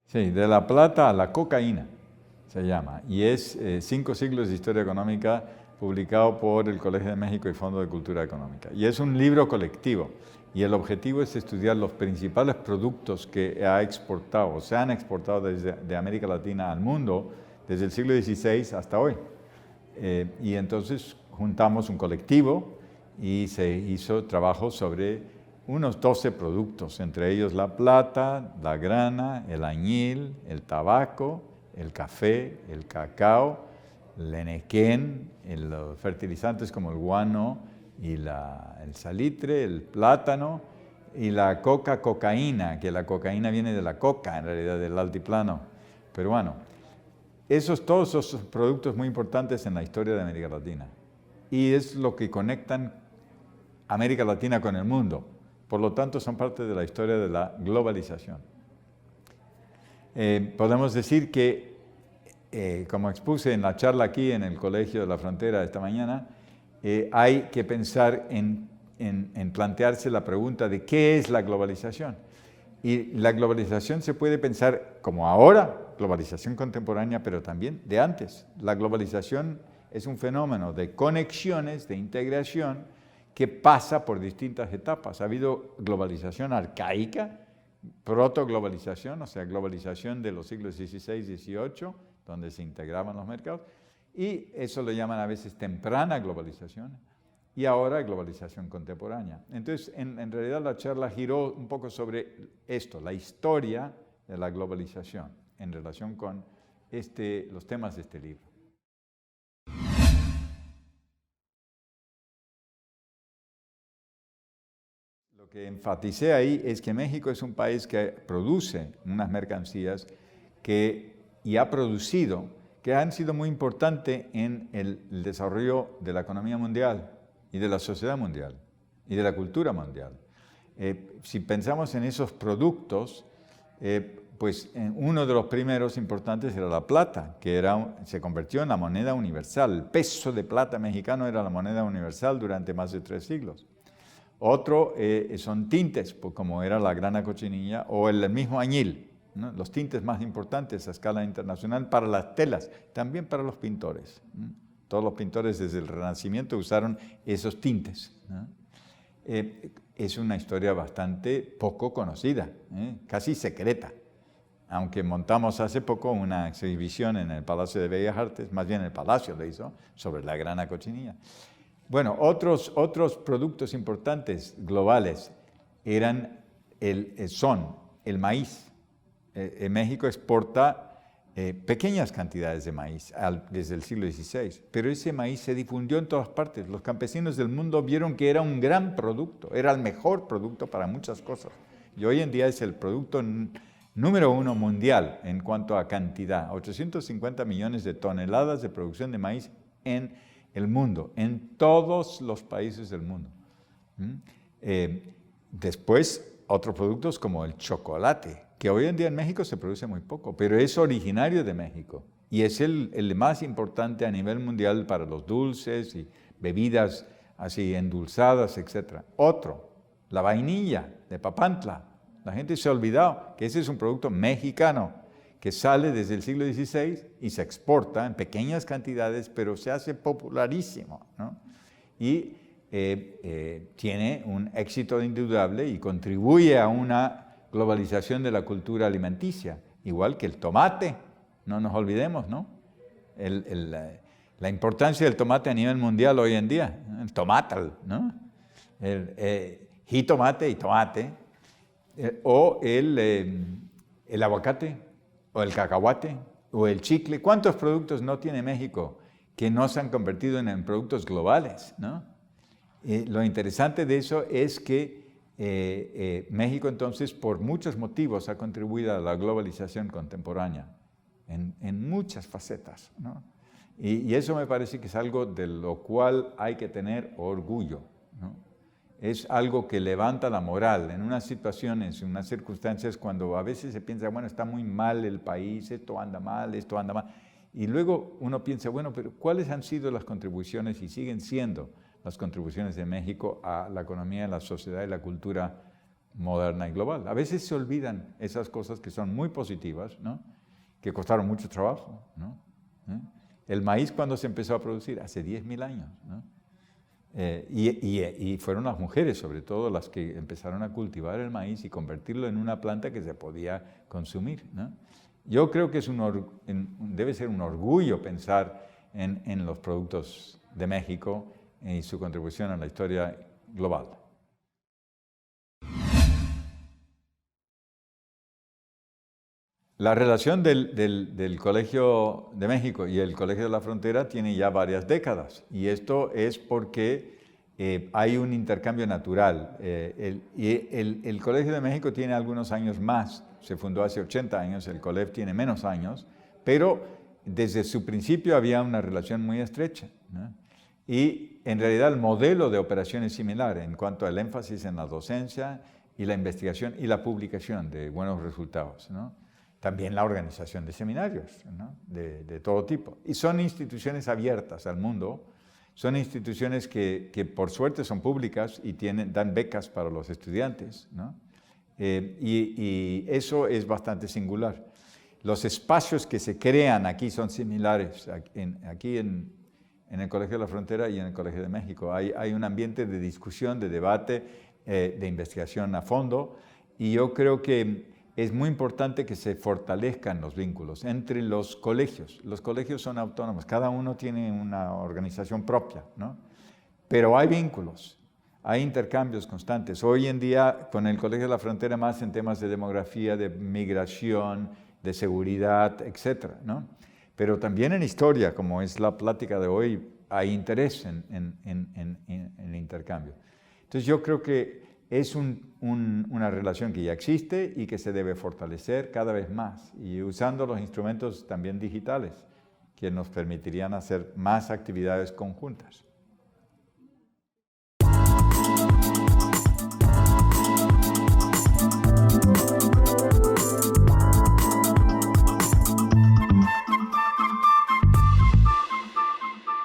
Sí, de la plata a la cocaína se llama. Y es 5 siglos de historia económica publicado por el Colegio de México y Fondo de Cultura Económica. Y es un libro colectivo. Y el objetivo es estudiar los principales productos que ha exportado o se han exportado de América Latina al mundo desde el siglo XVI hasta hoy. Y entonces juntamos un colectivo y se hizo trabajo sobre unos 12 productos, entre ellos la plata, la grana, el añil, el tabaco, el café, el cacao, el enequén, los fertilizantes como el guano y el salitre, el plátano y la cocaína, que la cocaína viene de la coca, en realidad del altiplano peruano. Todos esos productos muy importantes en la historia de América Latina. Y es lo que conectan América Latina con el mundo. Por lo tanto, son parte de la historia de la globalización. Podemos decir que, como expuse en la charla aquí en el Colegio de la Frontera esta mañana, hay que pensar en plantearse la pregunta de qué es la globalización. Y la globalización se puede pensar como ahora, globalización contemporánea, pero también de antes. La globalización es un fenómeno de conexiones, de integración, que pasa por distintas etapas. Ha habido globalización arcaica, protoglobalización, o sea, globalización de los siglos XVI y XVIII, donde se integraban los mercados, y eso lo llaman a veces temprana globalización, y ahora globalización contemporánea. Entonces, en realidad la charla giró un poco sobre esto, la historia de la globalización, en relación con los temas de este libro. Lo que enfaticé ahí es que México es un país que produce unas mercancías y ha producido, que han sido muy importantes en el desarrollo de la economía mundial y de la sociedad mundial y de la cultura mundial. Si pensamos en esos productos, pues uno de los primeros importantes era la plata, que se convirtió en la moneda universal. El peso de plata mexicano era la moneda universal durante más de 3 siglos. Otro son tintes, como era la grana cochinilla o el mismo añil, ¿no? Los tintes más importantes a escala internacional para las telas, también para los pintores, ¿no? Todos los pintores desde el Renacimiento usaron esos tintes, ¿no? Es una historia bastante poco conocida, casi secreta, aunque montamos hace poco una exhibición en el Palacio de Bellas Artes, más bien el Palacio lo hizo, sobre la grana cochinilla. Bueno, otros productos importantes globales son el maíz. México exporta pequeñas cantidades de maíz desde el siglo XVI, pero ese maíz se difundió en todas partes. Los campesinos del mundo vieron que era un gran producto, era el mejor producto para muchas cosas. Y hoy en día es el producto número 1 mundial en cuanto a cantidad. 850 millones de toneladas de producción de maíz en el mundo, en todos los países del mundo. Después, otros productos como el chocolate, que hoy en día en México se produce muy poco, pero es originario de México y es el más importante a nivel mundial para los dulces y bebidas así endulzadas, etc. Otro, la vainilla de Papantla. La gente se ha olvidado que ese es un producto mexicano que sale desde el siglo XVI y se exporta en pequeñas cantidades, pero se hace popularísimo, ¿no? Y tiene un éxito indudable y contribuye a una globalización de la cultura alimenticia, igual que el tomate, no nos olvidemos, ¿no? La importancia del tomate a nivel mundial hoy en día, el tomatal, ¿no? El jitomate y tomate, o el aguacate, o el cacahuate, o el chicle. ¿Cuántos productos no tiene México que no se han convertido en productos globales, ¿no? Lo interesante de eso es que México entonces, por muchos motivos, ha contribuido a la globalización contemporánea, en muchas facetas, ¿no? Y eso me parece que es algo de lo cual hay que tener orgullo, ¿no? Es algo que levanta la moral en unas situaciones, en unas circunstancias cuando a veces se piensa, bueno, está muy mal el país, esto anda mal, y luego uno piensa, bueno, pero ¿cuáles han sido las contribuciones y siguen siendo las contribuciones de México a la economía, la sociedad y la cultura moderna y global. A veces se olvidan esas cosas que son muy positivas, ¿no? Que costaron mucho trabajo, ¿no? El maíz, cuando se empezó a producir, hace 10.000 años, ¿no? Y fueron las mujeres, sobre todo, las que empezaron a cultivar el maíz y convertirlo en una planta que se podía consumir, ¿no? Yo creo que debe ser un orgullo pensar en los productos de México y su contribución a la historia global. La relación del Colegio de México y el Colegio de la Frontera tiene ya varias décadas, y esto es porque hay un intercambio natural. El Colegio de México tiene algunos años más, se fundó hace 80 años, el COLEF tiene menos años, pero desde su principio había una relación muy estrecha, ¿no? Y en realidad el modelo de operación es similar en cuanto al énfasis en la docencia y la investigación y la publicación de buenos resultados, ¿no? También la organización de seminarios, ¿no? de todo tipo. Y son instituciones abiertas al mundo, son instituciones que por suerte son públicas y dan becas para los estudiantes, ¿no? Y eso es bastante singular. Los espacios que se crean aquí son similares, aquí en el Colegio de la Frontera y en el Colegio de México. Hay un ambiente de discusión, de debate, de investigación a fondo, y yo creo que es muy importante que se fortalezcan los vínculos entre los colegios. Los colegios son autónomos, cada uno tiene una organización propia, ¿no? Pero hay vínculos, hay intercambios constantes. Hoy en día, con el Colegio de la Frontera, más en temas de demografía, de migración, de seguridad, etcétera, ¿no? Pero también en historia, como es la plática de hoy, hay interés en el intercambio. Entonces yo creo que es una relación que ya existe y que se debe fortalecer cada vez más, y usando los instrumentos también digitales que nos permitirían hacer más actividades conjuntas.